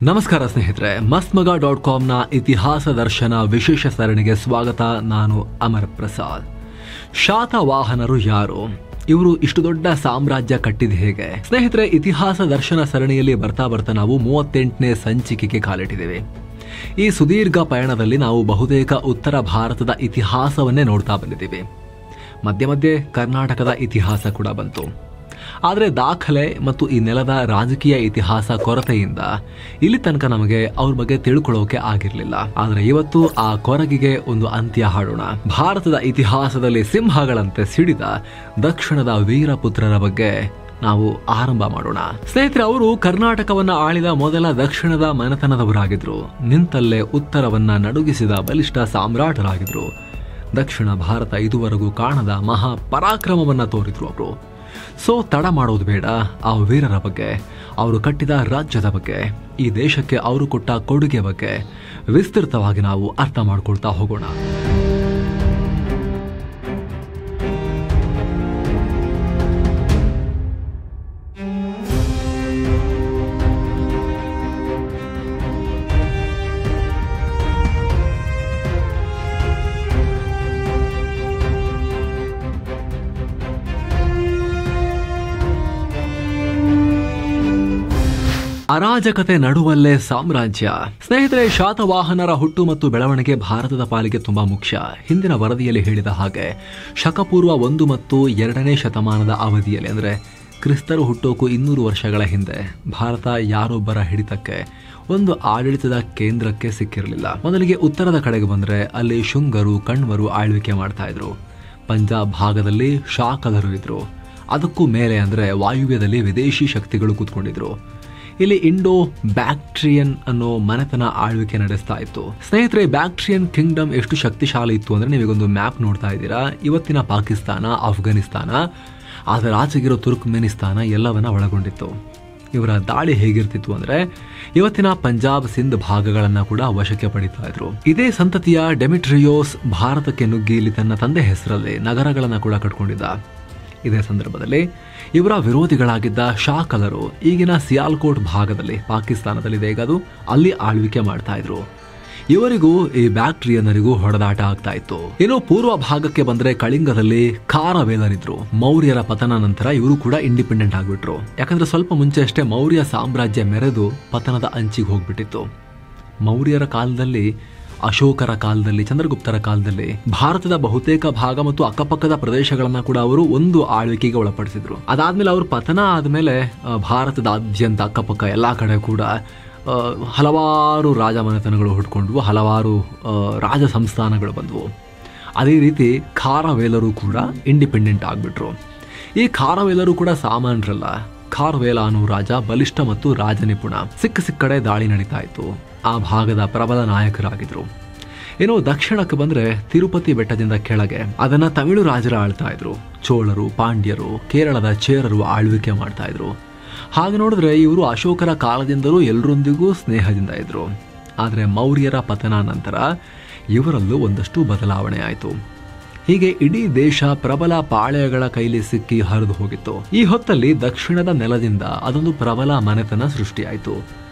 ನಮಸ್ಕಾರ ಸ್ನೇಹಿತರೆ, ಮಸ್ತ್ಮಗ.com ಇತಿಹಾಸ ದರ್ಶನ ವಿಶೇಷ ಸರಣಿಗೆ ಸ್ವಾಗತ. ನಾನು ಅಮರ್ ಪ್ರಸಾದ್. ಶಾತವಾಹನರು ಯಾರು? ಇವರು ಇಷ್ಟು ದೊಡ್ಡ ಸಾಮ್ರಾಜ್ಯ ಕಟ್ಟಿದ ಹೇಗೆ? ಸ್ನೇಹಿತರೆ, ಇತಿಹಾಸ ದರ್ಶನ ಸರಣಿಯಲ್ಲಿ ಬರ್ತಾ ನಾವು 38ನೇ ಸಂಚಿಕೆಗೆ ಕಾಲಿಟ್ಟಿದ್ದೇವೆ. ಈ ಸುದೀರ್ಘ ಪಯಣದಲ್ಲಿ ನಾವು ಬಹುತೇಕ ಉತ್ತರ ಭಾರತದ ಇತಿಹಾಸವನ್ನೇ ನೋಡ್ತಾ ಬಂದಿದ್ದೀವಿ. ಮಧ್ಯೆ ಮಧ್ಯೆ ಕರ್ನಾಟಕದ ಇತಿಹಾಸ ಕೂಡ ಬಂತು. ಆದರೆ ದಾಖಲೆ ಮತ್ತು ಈ ನೆಲದ ರಾಜಕೀಯ ಇತಿಹಾಸ ಕೊರತೆಯಿಂದ ಇಲ್ಲಿ ತನಕ ನಮಗೆ ಅವ್ರ ಬಗ್ಗೆ ತಿಳ್ಕೊಳ್ಳೋಕೆ ಆಗಿರಲಿಲ್ಲ. ಆದರೆ ಇವತ್ತು ಆ ಕೊರಗಿಗೆ ಒಂದು ಅಂತ್ಯ ಹಾಡೋಣ. ಭಾರತದ ಇತಿಹಾಸದಲ್ಲಿ ಸಿಂಹಗಳಂತೆ ಸಿಡಿದ ದಕ್ಷಿಣದ ವೀರಪುತ್ರರ ಬಗ್ಗೆ ನಾವು ಆರಂಭ ಮಾಡೋಣ. ಸ್ನೇಹಿತರೆ, ಅವರು ಕರ್ನಾಟಕವನ್ನ ಆಳಿದ ಮೊದಲ ದಕ್ಷಿಣದ ಮನೆತನದವರಾಗಿದ್ರು. ನಿಂತಲ್ಲೇ ಉತ್ತರವನ್ನ ನಡುಗಿಸಿದ ಬಲಿಷ್ಠ ಸಾಮ್ರಾಟರಾಗಿದ್ರು. ದಕ್ಷಿಣ ಭಾರತ ಇದುವರೆಗೂ ಕಾಣದ ಮಹಾ ಪರಾಕ್ರಮವನ್ನ ತೋರಿದ್ರು ಅವರು. ಸೊ ತಡ ಮಾಡೋದು ಬೇಡ, ಆ ವೀರರ ಬಗ್ಗೆ, ಅವರು ಕಟ್ಟಿದ ರಾಜ್ಯದ ಬಗ್ಗೆ, ಈ ದೇಶಕ್ಕೆ ಅವರು ಕೊಟ್ಟ ಕೊಡುಗೆ ಬಗ್ಗೆ ವಿಸ್ತೃತವಾಗಿ ನಾವು ಅರ್ಥ ಮಾಡ್ಕೊಳ್ತಾ ಹೋಗೋಣ. ಅರಾಜಕತೆ ನಡುವಲ್ಲೇ ಸಾಮ್ರಾಜ್ಯ. ಸ್ನೇಹಿತರೆ, ಶಾತವಾಹನರ ಹುಟ್ಟು ಮತ್ತು ಬೆಳವಣಿಗೆ ಭಾರತದ ಪಾಲಿಗೆ ತುಂಬಾ ಮುಖ್ಯ. ಹಿಂದಿನ ವರದಿಯಲ್ಲಿ ಹೇಳಿದ ಹಾಗೆ ಶಕಪೂರ್ವ 1 ಮತ್ತು 2ನೇ ಶತಮಾನದ ಅವಧಿಯಲ್ಲಿ, ಅಂದರೆ ಕ್ರಿಸ್ತರು ಹುಟ್ಟೋಕು 200 ವರ್ಷಗಳ ಹಿಂದೆ, ಭಾರತ ಯಾರೊಬ್ಬರ ಹಿಡಿತಕ್ಕೆ ಒಂದು ಆಡಳಿತದ ಕೇಂದ್ರಕ್ಕೆ ಸಿಕ್ಕಿರಲಿಲ್ಲ. ಮೊದಲಿಗೆ ಉತ್ತರದ ಕಡೆಗೆ ಬಂದ್ರೆ ಅಲ್ಲಿ ಶುಂಗರು, ಕಣ್ವರು ಆಳ್ವಿಕೆ ಮಾಡ್ತಾ ಇದ್ರು. ಪಂಜಾಬ್ ಭಾಗದಲ್ಲಿ ಶಾಕದರು ಇದ್ರು. ಅದಕ್ಕೂ ಮೇಲೆ ಅಂದ್ರೆ ವಾಯುವ್ಯದಲ್ಲಿ ವಿದೇಶಿ ಶಕ್ತಿಗಳು ಕೂತ್ಕೊಂಡಿದ್ರು. ಇಲ್ಲಿ ಇಂಡೋ ಬ್ಯಾಕ್ಟ್ರಿಯನ್ ಅನ್ನೋ ಮನೆತನ ಆಳ್ವಿಕೆ ನಡೆಸ್ತಾ ಇತ್ತು. ಸ್ನೇಹಿತರೆ, ಬ್ಯಾಕ್ಟ್ರಿಯನ್ ಕಿಂಗ್ಡಮ್ ಎಷ್ಟು ಶಕ್ತಿಶಾಲಿ ಇತ್ತು ಅಂದ್ರೆ, ನೀವೀಗೊಂದು ಮ್ಯಾಪ್ ನೋಡ್ತಾ ಇದ್ದೀರಾ. ಇವತ್ತಿನ ಪಾಕಿಸ್ತಾನ, ಅಫ್ಘಾನಿಸ್ತಾನ, ಅದರ ಆಚೆಗಿರೋ ತುರ್ಕ್ಮೆನಿಸ್ತಾನ ಎಲ್ಲವನ್ನ ಒಳಗೊಂಡಿತ್ತು. ಇವರ ದಾಳಿ ಹೇಗಿರ್ತಿತ್ತು ಅಂದ್ರೆ, ಇವತ್ತಿನ ಪಂಜಾಬ್, ಸಿಂಧ್ ಭಾಗಗಳನ್ನ ಕೂಡ ವಶಕ್ಕೆ ಪಡಿತಾ ಇದ್ರು. ಇದೇ ಸಂತತಿಯ ಡೆಮಿಟ್ರಿಯೋಸ್ ಭಾರತಕ್ಕೆ ನುಗ್ಗಿ ಇಲ್ಲಿ ತನ್ನ ತಂದೆ ಹೆಸರಲ್ಲಿ ನಗರಗಳನ್ನ ಕೂಡ ಕಟ್ಕೊಂಡಿದ್ದ. ಇದೇ ಸಂದರ್ಭದಲ್ಲಿ ಇವರ ವಿರೋಧಿಗಳಾಗಿದ್ದ ಶಾಕಲರು ಈಗಿನ ಸಿಯಾಲ್ಕೋಟ್ ಭಾಗದಲ್ಲಿ, ಪಾಕಿಸ್ತಾನದಲ್ಲಿದೆ ಈಗ ಅದು, ಅಲ್ಲಿ ಆಳ್ವಿಕೆ ಮಾಡ್ತಾ ಇದ್ರು. ಇವರಿಗೂ ಈ ಬ್ಯಾಕ್ಟ್ರಿಯನ್ನರಿಗೂ ಹೊಡೆದಾಟ ಆಗ್ತಾ ಇತ್ತು. ಇನ್ನು ಪೂರ್ವ ಭಾಗಕ್ಕೆ ಬಂದ್ರೆ ಕಳಿಂಗದಲ್ಲಿ ಖಾರವೇಲರಿದ್ರು. ಮೌರ್ಯರ ಪತನ ನಂತರ ಇವರು ಕೂಡ ಇಂಡಿಪೆಂಡೆಂಟ್ ಆಗ್ಬಿಟ್ರು. ಯಾಕಂದ್ರೆ ಸ್ವಲ್ಪ ಮುಂಚೆ ಅಷ್ಟೇ ಮೌರ್ಯ ಸಾಮ್ರಾಜ್ಯ ಮೆರೆದು ಪತನದ ಅಂಚಿಗೆ ಹೋಗ್ಬಿಟ್ಟಿತ್ತು. ಮೌರ್ಯರ ಕಾಲದಲ್ಲಿ, ಅಶೋಕರ ಕಾಲದಲ್ಲಿ, ಚಂದ್ರಗುಪ್ತರ ಕಾಲದಲ್ಲಿ ಭಾರತದ ಬಹುತೇಕ ಭಾಗ ಮತ್ತು ಅಕ್ಕಪಕ್ಕದ ಪ್ರದೇಶಗಳನ್ನ ಕೂಡ ಅವರು ಒಂದು ಆಳ್ವಿಕೆಗೆ ಒಳಪಡಿಸಿದ್ರು. ಅದಾದ್ಮೇಲೆ ಅವ್ರ ಪತನ ಆದ್ಮೇಲೆ ಭಾರತದಾದ್ಯಂತ ಅಕ್ಕಪಕ್ಕ ಎಲ್ಲಾ ಕಡೆ ಕೂಡ ಹಲವಾರು ರಾಜ ಮನೆತನಗಳು ಹುಟ್ಕೊಂಡ್ವು, ಹಲವಾರು ರಾಜ ಸಂಸ್ಥಾನಗಳು ಬಂದವು. ಅದೇ ರೀತಿ ಖಾರವೇಲರು ಕೂಡ ಇಂಡಿಪೆಂಡೆಂಟ್ ಆಗ್ಬಿಟ್ರು. ಈ ಖಾರವೇಲರು ಕೂಡ ಸಾಮಾನ್ಯರಲ್ಲ. ಖಾರವೇಲ ಅನ್ನೋ ರಾಜ ಬಲಿಷ್ಠ ಮತ್ತು ರಾಜನಿಪುಣ. ಸಿಕ್ಕ ಕಡೆ ದಾಳಿ ನಡೀತಾ ಇತ್ತು. ಆ ಭಾಗದ ಪ್ರಬಲ ನಾಯಕರಾಗಿದ್ರು. ಇನ್ನು ದಕ್ಷಿಣಕ್ಕೆ ಬಂದ್ರೆ ತಿರುಪತಿ ಬೆಟ್ಟದಿಂದ ಕೆಳಗೆ ಅದನ್ನ ತಮಿಳು ರಾಜರ ಆಳ್ತಾ ಇದ್ರು. ಚೋಳರು, ಪಾಂಡ್ಯರು, ಕೇರಳದ ಚೇರರು ಆಳ್ವಿಕೆ ಮಾಡ್ತಾ ಇದ್ರು. ಹಾಗೆ ನೋಡಿದ್ರೆ ಇವರು ಅಶೋಕರ ಕಾಲದಿಂದಲೂ ಎಲ್ಲರೊಂದಿಗೂ ಸ್ನೇಹದಿಂದ ಇದ್ರು. ಆದ್ರೆ ಮೌರ್ಯರ ಪತನ ನಂತರ ಇವರಲ್ಲೂ ಒಂದಷ್ಟು ಬದಲಾವಣೆ ಆಯಿತು. ಹೀಗೆ ಇಡೀ ದೇಶ ಪ್ರಬಲ ಪಾಳೆಯಗಳ ಕೈಲಿ ಸಿಕ್ಕಿ ಹರಿದು ಹೋಗಿತ್ತು. ಈ ಹೊತ್ತಲ್ಲಿ ದಕ್ಷಿಣದ ನೆಲದಿಂದ ಅದೊಂದು ಪ್ರಬಲ ಮನೆತನ ಸೃಷ್ಟಿಯಾಯಿತು.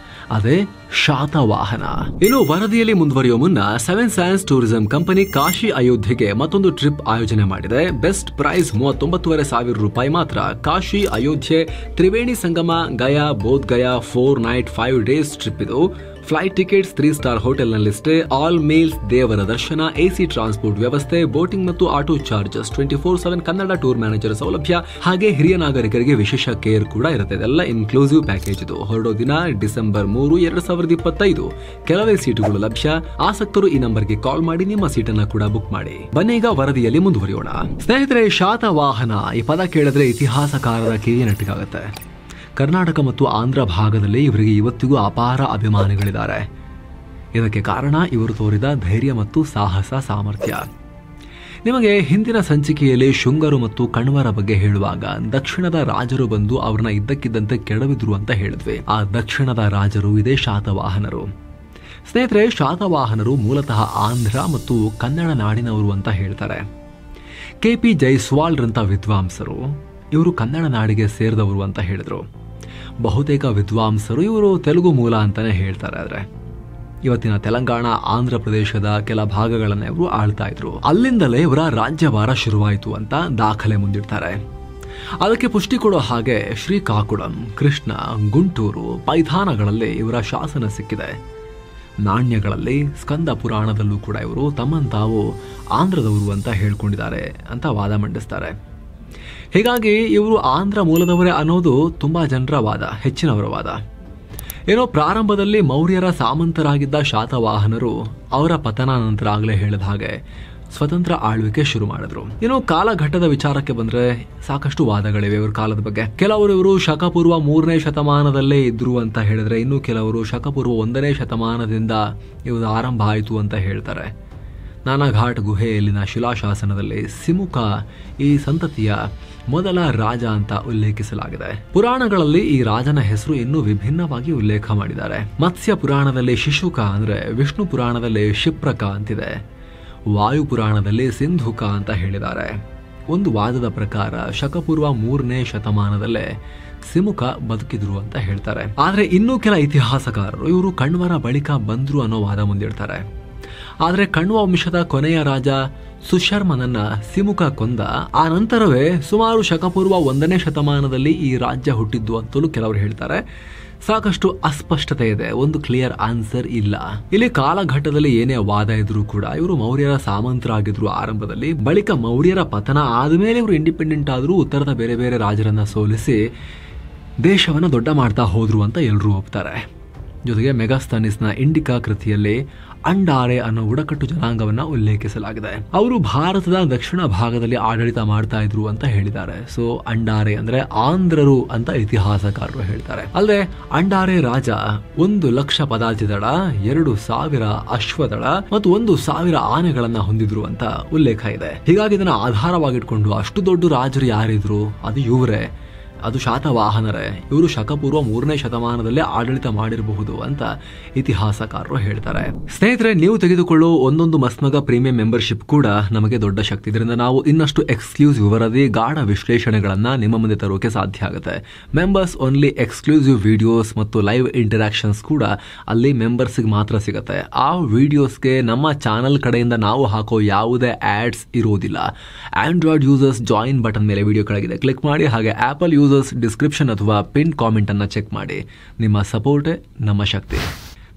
ಅದೇ ಶಾತವಾಹನ. ಇನ್ನು ವರದಿಯಲ್ಲಿ ಮುಂದುವರಿಯುವ ಮುನ್ನ 7 ಸೈನ್ಸ್ ಟೂರಿಸಂ ಕಂಪನಿ ಕಾಶಿ ಅಯೋಧ್ಯೆಗೆ ಮತ್ತೊಂದು ಟ್ರಿಪ್ ಆಯೋಜನೆ ಮಾಡಿದೆ. ಬೆಸ್ಟ್ ಪ್ರೈಸ್ 39,500 ರೂಪಾಯಿ ಮಾತ್ರ. Kashi Ayodhya Triveni Sangam Gaya Bodh Gaya 4 night 5 days trip ಇದು. ಫ್ಲೈಟ್ ಟಿಕೆಟ್ಸ್ 3 ಸ್ಟಾರ್ ಹೋಟೆಲ್ ನಲ್ಲಿಷ್ಟೇ. ಆಲ್ ಮೀಲ್ಸ್, ದೇವರ ದರ್ಶನ, ಎಸಿ ಟ್ರಾನ್ಸ್ಪೋರ್ಟ್ ವ್ಯವಸ್ಥೆ, ಬೋಟಿಂಗ್ ಮತ್ತು auto charges, 24/7 Kannada tour manager ಸೌಲಭ್ಯ, ಹಾಗೆ ಹಿರಿಯ ನಾಗರಿಕರಿಗೆ ವಿಶೇಷ ಕೇರ್ ಕೂಡ ಇರುತ್ತೆ. ಇದೆಲ್ಲ ಇನ್ಕ್ಲೂಸಿವ್ ಪ್ಯಾಕೇಜ್ ಇದು. ಹೊರಡೋ ದಿನ ಡಿಸೆಂಬರ್ 3, 2025. ಕೆಲವೇ ಸೀಟುಗಳು ಲಭ್ಯ. ಆಸಕ್ತರು ಈ ನಂಬರ್ಗೆ ಕಾಲ್ ಮಾಡಿ ನಿಮ್ಮ ಸೀಟನ್ನ ಕೂಡ ಬುಕ್ ಮಾಡಿ. ಬನ್ನಿ ಈಗ ವರದಿಯಲ್ಲಿ ಮುಂದುವರಿಯೋಣ. ಸ್ನೇಹಿತರೆ, ಶಾತವಾಹನ ಈ ಪದ ಕೇಳಿದ್ರೆ ಇತಿಹಾಸಕಾರರ ಕಿವಿಯ ನೆಟ್ಟಿಗಾಗುತ್ತೆ. ಕರ್ನಾಟಕ ಮತ್ತು ಆಂಧ್ರ ಭಾಗದಲ್ಲಿ ಇವರಿಗೆ ಇವತ್ತಿಗೂ ಅಪಾರ ಅಭಿಮಾನಿಗಳಿದ್ದಾರೆ. ಇದಕ್ಕೆ ಕಾರಣ ಇವರು ತೋರಿದ ಧೈರ್ಯ ಮತ್ತು ಸಾಹಸ, ಸಾಮರ್ಥ್ಯ. ನಿಮಗೆ ಹಿಂದಿನ ಸಂಚಿಕೆಯಲ್ಲಿ ಶುಂಗರು ಮತ್ತು ಕಣ್ವರ ಬಗ್ಗೆ ಹೇಳುವಾಗ ದಕ್ಷಿಣದ ರಾಜರು ಬಂದು ಅವ್ರನ್ನ ಇದ್ದಕ್ಕಿದ್ದಂತೆ ಕೆಡವಿದ್ರು ಅಂತ ಹೇಳಿದ್ವಿ. ಆ ದಕ್ಷಿಣದ ರಾಜರು ಇದೇ ಶಾತವಾಹನರು. ಸ್ನೇಹಿತರೆ, ಶಾತವಾಹನರು ಮೂಲತಃ ಆಂಧ್ರ ಮತ್ತು ಕನ್ನಡ ನಾಡಿನವರು ಅಂತ ಹೇಳ್ತಾರೆ. KP ಜೈಸ್ವಾಲ್ ರಂತ ವಿದ್ವಾಂಸರು ಇವರು ಕನ್ನಡ ನಾಡಿಗೆ ಸೇರಿದವರು ಅಂತ ಹೇಳಿದ್ರು. ಬಹುತೇಕ ವಿದ್ವಾಂಸರು ಇವರು ತೆಲುಗು ಮೂಲ ಅಂತಾನೆ ಹೇಳ್ತಾರೆ. ಆದ್ರೆ ಇವತ್ತಿನ ತೆಲಂಗಾಣ, ಆಂಧ್ರ ಪ್ರದೇಶದ ಕೆಲ ಭಾಗಗಳನ್ನ ಇವರು ಆಳ್ತಾ ಇದ್ರು. ಅಲ್ಲಿಂದಲೇ ಇವರ ರಾಜ್ಯಭಾರ ಶುರುವಾಯಿತು ಅಂತ ದಾಖಲೆ ಮುಂದಿಡ್ತಾರೆ. ಅದಕ್ಕೆ ಪುಷ್ಟಿ ಕೊಡೋ ಹಾಗೆ ಶ್ರೀಕಾಕುಳಂ, ಕೃಷ್ಣ, ಗುಂಟೂರು, ಪೈಥಾನಗಳಲ್ಲಿ ಇವರ ಶಾಸನ ಸಿಕ್ಕಿದೆ. ನಾಣ್ಯಗಳಲ್ಲಿ ಸ್ಕಂದ ಪುರಾಣದಲ್ಲೂ ಕೂಡ ಇವರು ತಮ್ಮಂತಾವು ಆಂಧ್ರದವರು ಅಂತ ಹೇಳ್ಕೊಂಡಿದ್ದಾರೆ ಅಂತ ವಾದ ಮಂಡಿಸ್ತಾರೆ. ಹೀಗಾಗಿ ಇವರು ಆಂಧ್ರ ಮೂಲದವರೇ ಅನ್ನೋದು ತುಂಬಾ ಜನರ ವಾದ, ಹೆಚ್ಚಿನವರ ವಾದ. ಏನೋ ಪ್ರಾರಂಭದಲ್ಲಿ ಮೌರ್ಯರ ಸಾಮಂತರಾಗಿದ್ದ ಶಾತವಾಹನರು ಅವರ ಪತನ ನಂತರ ಆಗಲೇ ಹೇಳಿದ ಹಾಗೆ ಸ್ವತಂತ್ರ ಆಳ್ವಿಕೆ ಶುರು ಮಾಡಿದ್ರು. ಇನ್ನು ಕಾಲಘಟ್ಟದ ವಿಚಾರಕ್ಕೆ ಬಂದ್ರೆ ಸಾಕಷ್ಟು ವಾದಗಳಿವೆ ಇವ್ರ ಕಾಲದ ಬಗ್ಗೆ. ಕೆಲವರು ಇವರು ಶಕಪೂರ್ವ 3ನೇ ಶತಮಾನದಲ್ಲೇ ಇದ್ರು ಅಂತ ಹೇಳಿದ್ರೆ, ಇನ್ನು ಕೆಲವರು ಶಕಪೂರ್ವ 1ನೇ ಶತಮಾನದಿಂದ ಇವರು ಆರಂಭ ಆಯಿತು ಅಂತ ಹೇಳ್ತಾರೆ. ನಾನಾಘಾಟ್ ಗುಹೆಯಲ್ಲಿನ ಶಿಲಾಶಾಸನದಲ್ಲಿ ಸಿಮುಕ ಈ ಸಂತತಿಯ ಮೊದಲ ರಾಜ ಅಂತ ಉಲ್ಲೇಖಿಸಲಾಗಿದೆ. ಪುರಾಣಗಳಲ್ಲಿ ಈ ರಾಜನ ಹೆಸರು ಇನ್ನೂ ವಿಭಿನ್ನವಾಗಿ ಉಲ್ಲೇಖ ಮಾಡಿದ್ದಾರೆ. ಮತ್ಸ್ಯ ಪುರಾಣದಲ್ಲಿ ಶಿಶುಕ ಅಂದ್ರೆ ವಿಷ್ಣು ಪುರಾಣದಲ್ಲಿ ಶಿಪ್ರಕ ಅಂತಿದೆ. ವಾಯು ಪುರಾಣದಲ್ಲಿ ಸಿಂಧುಕ ಅಂತ ಹೇಳಿದ್ದಾರೆ. ಒಂದು ವಾದದ ಪ್ರಕಾರ ಶಕಪೂರ್ವ 3ನೇ ಶತಮಾನದಲ್ಲೇ ಸಿಮುಕ ಬದುಕಿದ್ರು ಅಂತ ಹೇಳ್ತಾರೆ. ಆದ್ರೆ ಇನ್ನೂ ಕೆಲ ಇತಿಹಾಸಕಾರರು ಇವರು ಕಣ್ವರ ಬಳಿಕ ಬಂದ್ರು ಅನ್ನೋ ವಾದ ಮುಂದಿಡ್ತಾರೆ. ಆದ್ರೆ ಕಣ್ವ ವಂಶದ ಕೊನೆಯ ರಾಜ ಸುಶರ್ಮನನ್ನ ಸಿಮುಕ ಕೊಂದ ಆ ನಂತರವೇ ಸುಮಾರು ಶಕಪೂರ್ವ 1ನೇ ಶತಮಾನದಲ್ಲಿ ಈ ರಾಜ್ಯ ಹುಟ್ಟಿದ್ದು ಅಂತಲೂ ಕೆಲವರು ಹೇಳ್ತಾರೆ. ಸಾಕಷ್ಟು ಅಸ್ಪಷ್ಟತೆ ಇದೆ, ಒಂದು ಕ್ಲಿಯರ್ ಆನ್ಸರ್ ಇಲ್ಲ. ಇಲ್ಲಿ ಕಾಲಘಟ್ಟದಲ್ಲಿ ಏನೇ ವಾದ ಇದ್ರೂ ಕೂಡ ಇವರು ಮೌರ್ಯರ ಸಾಮಂತರಾಗಿದ್ರು ಆರಂಭದಲ್ಲಿ. ಬಳಿಕ ಮೌರ್ಯರ ಪತನ ಆದ್ಮೇಲೆ ಇವರು ಇಂಡಿಪೆಂಡೆಂಟ್ ಆದ್ರೂ ಉತ್ತರದ ಬೇರೆ ಬೇರೆ ರಾಜರನ್ನ ಸೋಲಿಸಿ ದೇಶವನ್ನ ದೊಡ್ಡ ಮಾಡ್ತಾ ಹೋದ್ರು ಅಂತ ಎಲ್ಲರೂ ಒಪ್ತಾರೆ. ಜೊತೆಗೆ ಮೆಗಾಸ್ತನಿಸ್ನ ಇಂಡಿಕಾ ಕೃತಿಯಲ್ಲಿ ಅಂಡಾರೆ ಅನ್ನೋ ಬುಡಕಟ್ಟು ಜನಾಂಗವನ್ನ ಉಲ್ಲೇಖಿಸಲಾಗಿದೆ. ಅವರು ಭಾರತದ ದಕ್ಷಿಣ ಭಾಗದಲ್ಲಿ ಆಡಳಿತ ಮಾಡ್ತಾ ಇದ್ರು ಅಂತ ಹೇಳಿದ್ದಾರೆ. ಸೊ ಅಂಡಾರೆ ಅಂದ್ರೆ ಆಂಧ್ರರು ಅಂತ ಇತಿಹಾಸಕಾರರು ಹೇಳ್ತಾರೆ. ಅಲ್ಲದೆ ಅಂಡಾರೆ ರಾಜ 1,00,000 ಪದಾತಿ ದಳ, 2,000 ಅಶ್ವದಳ ಮತ್ತು 1,000 ಆನೆಗಳನ್ನ ಹೊಂದಿದ್ರು ಅಂತ ಉಲ್ಲೇಖ ಇದೆ. ಹೀಗಾಗಿ ಇದನ್ನ ಆಧಾರವಾಗಿಟ್ಕೊಂಡು ಅಷ್ಟು ದೊಡ್ಡ ರಾಜರು ಯಾರಿದ್ರು, ಅದು ಇವರೇ, ಅದು ಶಾತವಾಹನರೇ. ಇವರು ಶಕಪೂರ್ವ 3ನೇ ಶತಮಾನದಲ್ಲೇ ಆಡಳಿತ ಮಾಡಿರಬಹುದು ಅಂತ ಇತಿಹಾಸಕಾರರು ಹೇಳ್ತಾರೆ. ಸ್ನೇಹಿತರೆ, ನೀವು ತೆಗೆದುಕೊಳ್ಳೋ ಒಂದೊಂದು ಮಸ್ಮಗ ಪ್ರೀಮಿಯಂ ಮೆಂಬರ್ಶಿಪ್ ಕೂಡ ನಮಗೆ ದೊಡ್ಡ ಶಕ್ತಿ. ಇದರಿಂದ ನಾವು ಇನ್ನಷ್ಟು ಎಕ್ಸ್ಕ್ಲೂಸಿವ್ ವರದಿ, ಗಾಢ ವಿಶ್ಲೇಷಣೆಗಳನ್ನ ನಿಮ್ಮ ಮುಂದೆ ತರೋಕೆ ಸಾಧ್ಯ ಆಗುತ್ತೆ. ಮೆಂಬರ್ಸ್ ಓನ್ಲಿ ಎಕ್ಸ್ಕ್ಲೂಸಿವ್ ವಿಡಿಯೋಸ್ ಮತ್ತು ಲೈವ್ ಇಂಟರಾಕ್ಷನ್ಸ್ ಕೂಡ ಅಲ್ಲಿ ಮೆಂಬರ್ಸ್ಗೆ ಮಾತ್ರ ಸಿಗುತ್ತೆ. ಆ ವಿಡಿಯೋಸ್ಗೆ ನಮ್ಮ ಚಾನಲ್ ಕಡೆಯಿಂದ ನಾವು ಹಾಕೋ ಯಾವುದೇ ಆಡ್ಸ್ ಇರೋದಿಲ್ಲ. ಆಂಡ್ರಾಯ್ಡ್ ಯೂಸರ್ಸ್ ಜಾಯಿನ್ ಬಟನ್ ಮೇಲೆ ವಿಡಿಯೋ ಕೆಳಗಿದೆ ಕ್ಲಿಕ್ ಮಾಡಿ. ಹಾಗೆ ಆಪಲ್ ಯೂಸರ್ಸ್ ಡಿಸ್ಕ್ರಿಪ್ಷನ್ ಅಥವಾ ಪಿನ್ ಕಾಮೆಂಟ್ ಅನ್ನ ಚೆಕ್ ಮಾಡಿ. ನಿಮ್ಮ ಸಪೋರ್ಟೇ ನಮ್ಮ ಶಕ್ತಿ.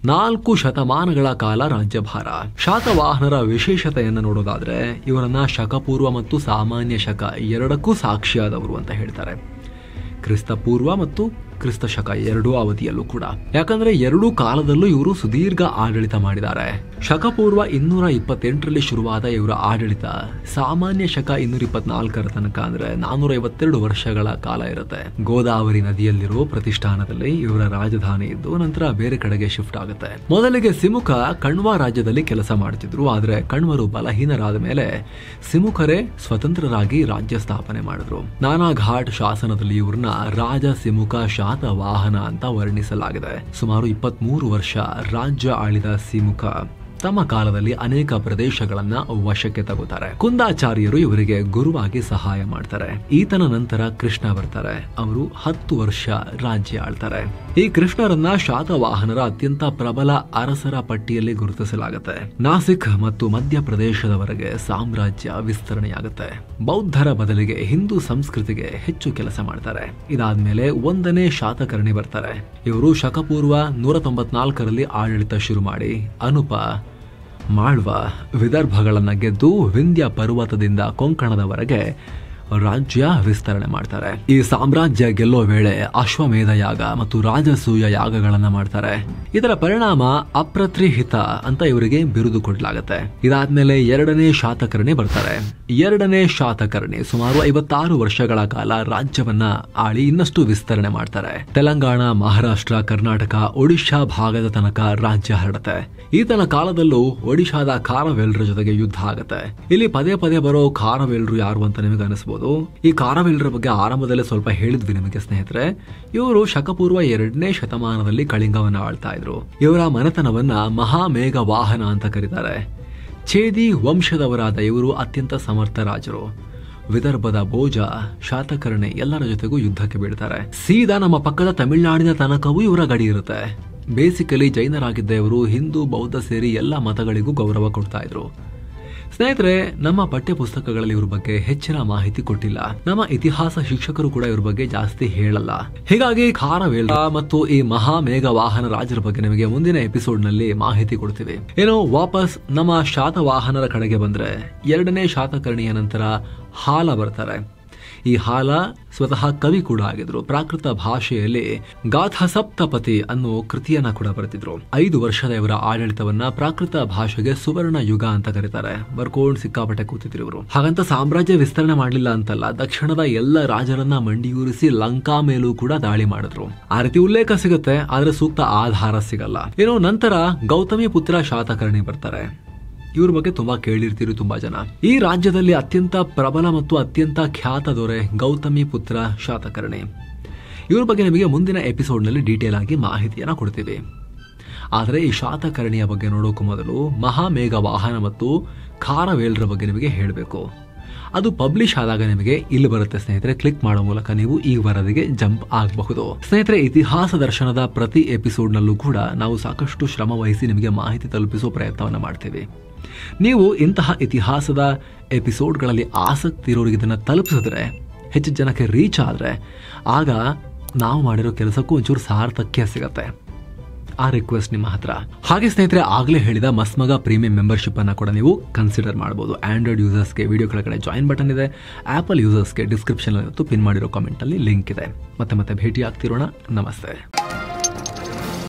4 ಶತಮಾನಗಳ ಕಾಲ ರಾಜ್ಯಭಾರ. ಶಾತವಾಹನರ ವಿಶೇಷತೆಯನ್ನು ನೋಡೋದಾದ್ರೆ ಇವರನ್ನ ಶಕಪೂರ್ವ ಮತ್ತು ಸಾಮಾನ್ಯ ಶಕ ಎರಡಕ್ಕೂ ಸಾಕ್ಷಿಯಾದವರು ಅಂತ ಹೇಳ್ತಾರೆ. ಕ್ರಿಸ್ತ ಪೂರ್ವ ಮತ್ತು ಕ್ರಿಸ್ತ ಶಕ ಎರಡೂ ಅವಧಿಯಲ್ಲೂ ಕೂಡ. ಯಾಕಂದ್ರೆ ಎರಡೂ ಕಾಲದಲ್ಲೂ ಇವರು ಸುದೀರ್ಘ ಆಡಳಿತ ಮಾಡಿದ್ದಾರೆ. ಶಕಪೂರ್ವ 228ರಲ್ಲಿ ಶುರುವಾದ ಇವರ ಆಡಳಿತ ಸಾಮಾನ್ಯ ಶಕ 224ರ ತನಕ ಅಂದ್ರೆ 452 ವರ್ಷಗಳ ಕಾಲ ಇರುತ್ತೆ. ಗೋದಾವರಿ ನದಿಯಲ್ಲಿರೋ ಪ್ರತಿಷ್ಠಾನದಲ್ಲಿ ಇವರ ರಾಜಧಾನಿ ಇದ್ದು ನಂತರ ಬೇರೆ ಕಡೆಗೆ ಶಿಫ್ಟ್ ಆಗುತ್ತೆ. ಮೊದಲಿಗೆ ಸಿಮುಕ ಕಣ್ವ ರಾಜ್ಯದಲ್ಲಿ ಕೆಲಸ ಮಾಡ್ತಿದ್ರು. ಆದ್ರೆ ಕಣ್ವರು ಬಲಹೀನರಾದ ಮೇಲೆ ಸಿಮುಕರೇ ಸ್ವತಂತ್ರರಾಗಿ ರಾಜ್ಯ ಸ್ಥಾಪನೆ ಮಾಡಿದ್ರು. ನಾನಾಘಾಟ್ ಶಾಸನದಲ್ಲಿ ಇವ್ರನ್ನ ರಾಜ ಸಿಮುಕ ಶಾತವಾಹನ ಅಂತ ವರ್ಣಿಸಲಾಗಿದೆ. ಸುಮಾರು 23 ವರ್ಷ ರಾಜ್ಯ ಆಳಿದ ಸಿಮುಕ ತಮ್ಮ ಕಾಲದಲ್ಲಿ ಅನೇಕ ಪ್ರದೇಶಗಳನ್ನ ವಶಕ್ಕೆ ತಗೋತಾರೆ. ಕುಂದಾಚಾರ್ಯರು ಇವರಿಗೆ ಗುರುವಾಗಿ ಸಹಾಯ ಮಾಡ್ತಾರೆ. ಈತನ ನಂತರ ಕೃಷ್ಣ ಬರ್ತಾರೆ. ಅವರು 10 ವರ್ಷ ರಾಜ್ಯ ಆಳ್ತಾರೆ. ಈ ಕೃಷ್ಣರನ್ನ ಶಾತವಾಹನರ ಅತ್ಯಂತ ಪ್ರಬಲ ಅರಸರ ಪಟ್ಟಿಯಲ್ಲಿ ಗುರುತಿಸಲಾಗುತ್ತೆ. ನಾಸಿಕ್ ಮತ್ತು ಮಧ್ಯಪ್ರದೇಶದವರೆಗೆ ಸಾಮ್ರಾಜ್ಯ ವಿಸ್ತರಣೆಯಾಗುತ್ತೆ. ಬೌದ್ಧರ ಬದಲಿಗೆ ಹಿಂದೂ ಸಂಸ್ಕೃತಿಗೆ ಹೆಚ್ಚು ಕೆಲಸ ಮಾಡ್ತಾರೆ. ಇದಾದ್ಮೇಲೆ 1ನೇ ಶಾತಕರ್ಣಿ ಬರ್ತಾರೆ. ಇವರು ಶಕಪೂರ್ವ 194ರಲ್ಲಿ ಆಡಳಿತ ಶುರು ಮಾಡಿ ಅನುಪ, ಮಾಳ್ವ, ವಿದರ್ಭಗಳನ್ನ ಗೆದ್ದು ವಿಂಧ್ಯ ಪರ್ವತದಿಂದ ಕೊಂಕಣದವರೆಗೆ ರಾಜ್ಯ ವಿಸ್ತರಣೆ ಮಾಡ್ತಾರೆ. ಈ ಸಾಮ್ರಾಜ್ಯ ಗೆಲ್ಲೋ ವೇಳೆ ಅಶ್ವಮೇಧ ಯಾಗ ಮತ್ತು ರಾಜಸೂಯ ಯಾಗಗಳನ್ನ ಮಾಡ್ತಾರೆ. ಇದರ ಪರಿಣಾಮ ಅಪ್ರತ್ರಿಹಿತ ಅಂತ ಇವರಿಗೆ ಬಿರುದು ಕೊಡಲಾಗುತ್ತೆ. ಇದಾದ್ಮೇಲೆ 2ನೇ ಶಾತಕರ್ಣಿ ಬರ್ತಾರೆ. 2ನೇ ಶಾತಕರ್ಣಿ ಸುಮಾರು 56 ವರ್ಷಗಳ ಕಾಲ ರಾಜ್ಯವನ್ನ ಆಳಿ ಇನ್ನಷ್ಟು ವಿಸ್ತರಣೆ ಮಾಡ್ತಾರೆ. ತೆಲಂಗಾಣ, ಮಹಾರಾಷ್ಟ್ರ, ಕರ್ನಾಟಕ, ಒಡಿಶಾ ಭಾಗದ ತನಕ ರಾಜ್ಯ ಹರಡುತ್ತೆ. ಈತನ ಕಾಲದಲ್ಲೂ ಒಡಿಶಾದ ಖಾರವೇಲ್ರ ಜೊತೆಗೆ ಯುದ್ಧ ಆಗುತ್ತೆ. ಇಲ್ಲಿ ಪದೇ ಪದೇ ಬರೋ ಖಾರವೇಲ್ರು ಯಾರು ಅಂತ ನಿಮಗೆ ಅನಿಸಬಹುದು. ಈ ಖಾರವೇಲ್ರ ಬಗ್ಗೆ ಆರಂಭದಲ್ಲೇ ಸ್ವಲ್ಪ ಹೇಳಿದ್ವಿ ನಿಮಗೆ ಸ್ನೇಹಿತರೆ. ಇವರು ಶಕಪೂರ್ವ 2ನೇ ಶತಮಾನದಲ್ಲಿ ಕಳಿಂಗವನ್ನ ಆಳ್ತಾ ಇದ್ರು. ಇವರ ಮನೆತನವನ್ನ ಮಹಾಮೇಘ ವಾಹನ ಅಂತ ಕರೀತಾರೆ. ಛೇದಿ ವಂಶದವರಾದ ಇವರು ಅತ್ಯಂತ ಸಮರ್ಥ ರಾಜರು. ವಿದರ್ಭದ ಭೋಜ, ಶಾತಕರ್ಣಿ ಎಲ್ಲರ ಜೊತೆಗೂ ಯುದ್ಧಕ್ಕೆ ಬೀಳ್ತಾರೆ. ಸೀದಾ ನಮ್ಮ ಪಕ್ಕದ ತಮಿಳುನಾಡಿನ ತನಕವೂ ಇವರ ಗಡಿ ಇರುತ್ತೆ. ಬೇಸಿಕಲಿ ಜೈನರಾಗಿದ್ದ ಇವರು ಹಿಂದೂ ಬೌದ್ಧ ಸೇರಿ ಎಲ್ಲ ಮತಗಳಿಗೂ ಗೌರವ ಕೊಡ್ತಾ ಇದ್ರು. ಸ್ನೇಹಿತರೆ, ನಮ್ಮ ಪಠ್ಯ ಪುಸ್ತಕಗಳಲ್ಲಿ ಇವ್ರ ಬಗ್ಗೆ ಹೆಚ್ಚಿನ ಮಾಹಿತಿ ಕೊಟ್ಟಿಲ್ಲ. ನಮ್ಮ ಇತಿಹಾಸ ಶಿಕ್ಷಕರು ಕೂಡ ಇವ್ರ ಬಗ್ಗೆ ಜಾಸ್ತಿ ಹೇಳಲ್ಲ. ಹೀಗಾಗಿ ಖಾರವೇಲ ಮತ್ತು ಈ ಮಹಾ ಮೇಘ ವಾಹನ ರಾಜರ ಬಗ್ಗೆ ನಿಮಗೆ ಮುಂದಿನ ಎಪಿಸೋಡ್ ನಲ್ಲಿ ಮಾಹಿತಿ ಕೊಡ್ತೀವಿ. ಏನೋ ವಾಪಸ್ ನಮ್ಮ ಶಾತವಾಹನರ ಕಡೆಗೆ ಬಂದ್ರೆ, ಎರಡನೇ ಶಾತಕರ್ಣಿಯ ನಂತರ ಹಾಲ ಬರ್ತಾರೆ. ಈ ಹಾಲ ಸ್ವತಃ ಕವಿ ಕೂಡ ಆಗಿದ್ರು. ಪ್ರಾಕೃತ ಭಾಷೆಯಲ್ಲಿ ಗಾಥಾ ಸಪ್ತಪತಿ ಅನ್ನೋ ಕೃತಿಯನ್ನ ಕೂಡ ಬರೆದಿದ್ರು. 5 ವರ್ಷದ ಇವರ ಆಡಳಿತವನ್ನ ಪ್ರಾಕೃತ ಭಾಷೆಗೆ ಸುವರ್ಣ ಯುಗ ಅಂತ ಕರೀತಾರೆ. ಬರ್ಕೊಂಡು ಸಿಕ್ಕಾಪಟ್ಟೆ ಕೂತಿದ್ರು ಇವರು. ಹಾಗಂತ ಸಾಮ್ರಾಜ್ಯ ವಿಸ್ತರಣೆ ಮಾಡ್ಲಿಲ್ಲ ಅಂತಲ್ಲ, ದಕ್ಷಿಣದ ಎಲ್ಲ ರಾಜರನ್ನ ಮಂಡಿಯೂರಿಸಿ ಲಂಕಾ ಮೇಲೂ ಕೂಡ ದಾಳಿ ಮಾಡಿದ್ರು. ಆ ರೀತಿ ಉಲ್ಲೇಖ ಸಿಗುತ್ತೆ, ಆದ್ರೆ ಸೂಕ್ತ ಆಧಾರ ಸಿಗಲ್ಲ. ಏನೋ ನಂತರ ಗೌತಮಿ ಪುತ್ರ ಶಾತಕರ್ಣಿ ಬರ್ತಾರೆ. ಇವ್ರ ಬಗ್ಗೆ ತುಂಬಾ ಕೇಳಿರ್ತೀರಿ ತುಂಬಾ ಜನ. ಈ ರಾಜ್ಯದಲ್ಲಿ ಅತ್ಯಂತ ಪ್ರಬಲ ಮತ್ತು ಅತ್ಯಂತ ಖ್ಯಾತ ದೊರೆ ಗೌತಮಿ ಪುತ್ರ ಶಾತಕರ್ಣಿ. ಇವ್ರ ಬಗ್ಗೆ ನಿಮಗೆ ಮುಂದಿನ ಎಪಿಸೋಡ್ ನಲ್ಲಿ ಡೀಟೇಲ್ ಆಗಿ ಮಾಹಿತಿಯನ್ನ ಕೊಡ್ತೀವಿ. ಆದರೆ ಈ ಶಾತಕರ್ಣಿಯ ಬಗ್ಗೆ ನೋಡೋಕು ಮೊದಲು ಮಹಾಮೇಘ ವಾಹನ ಮತ್ತು ಖಾರವೇಲ್ರ ಬಗ್ಗೆ ನಿಮಗೆ ಹೇಳಬೇಕು. ಅದು ಪಬ್ಲಿಷ್ ಆದಾಗ ನಿಮಗೆ ಇಲ್ಲಿ ಬರುತ್ತೆ ಸ್ನೇಹಿತರೆ. ಕ್ಲಿಕ್ ಮಾಡೋ ಮೂಲಕ ನೀವು ಈ ವರದಿಗೆ ಜಂಪ್ ಆಗಬಹುದು. ಸ್ನೇಹಿತರೆ, ಇತಿಹಾಸ ದರ್ಶನದ ಪ್ರತಿ ಎಪಿಸೋಡ್ ನಲ್ಲೂ ಕೂಡ ನಾವು ಸಾಕಷ್ಟು ಶ್ರಮ ವಹಿಸಿ ನಿಮಗೆ ಮಾಹಿತಿ ತಲುಪಿಸುವ ಪ್ರಯತ್ನವನ್ನ ಮಾಡ್ತೇವೆ. ನೀವು ಇಂತಹ ಇತಿಹಾಸದ ಎಪಿಸೋಡ್ಗಳಲ್ಲಿ ಆಸಕ್ತಿ ಇರೋರಿಗೆ ಇದನ್ನ ತಲುಪಿಸಿದ್ರೆ, ಹೆಚ್ಚು ಜನಕ್ಕೆ ರೀಚ್ ಆದ್ರೆ, ಆಗ ನಾವು ಮಾಡಿರೋ ಕೆಲಸಕ್ಕೂ ಒಂಚೂರು ಸಾರ್ಥಕ್ಯ ಸಿಗತ್ತೆ. ಆ ರಿಕ್ವೆಸ್ಟ್ ನಿಮ್ಮ ಹತ್ರ. ಹಾಗೆ ಸ್ನೇಹಿತರೆ, ಆಗ್ಲೇ ಹೇಳಿದ ಮಸ್ಮಗ ಪ್ರೀಮಿಯಂ ಮೆಂಬರ್ಶಿಪ್ ಅನ್ನ ಕೂಡ ನೀವು ಕನ್ಸಿಡರ್ ಮಾಡಬಹುದು. ಆಂಡ್ರಾಯ್ಡ್ ಯೂಸರ್ಸ್ಗೆ ವಿಡಿಯೋ ಕೆಳಗಡೆ ಜಾಯಿನ್ ಬಟನ್ ಇದೆ. ಆಪಲ್ ಯೂಸರ್ಸ್ಗೆ ಡಿಸ್ಕ್ರಿಪ್ಷನ್ ಪಿನ್ ಮಾಡಿರೋ ಕಾಮೆಂಟ್ ಅಲ್ಲಿ ಲಿಂಕ್ ಇದೆ. ಮತ್ತೆ ಭೇಟಿ ಆಗ್ತಿರೋಣ. ನಮಸ್ತೆ.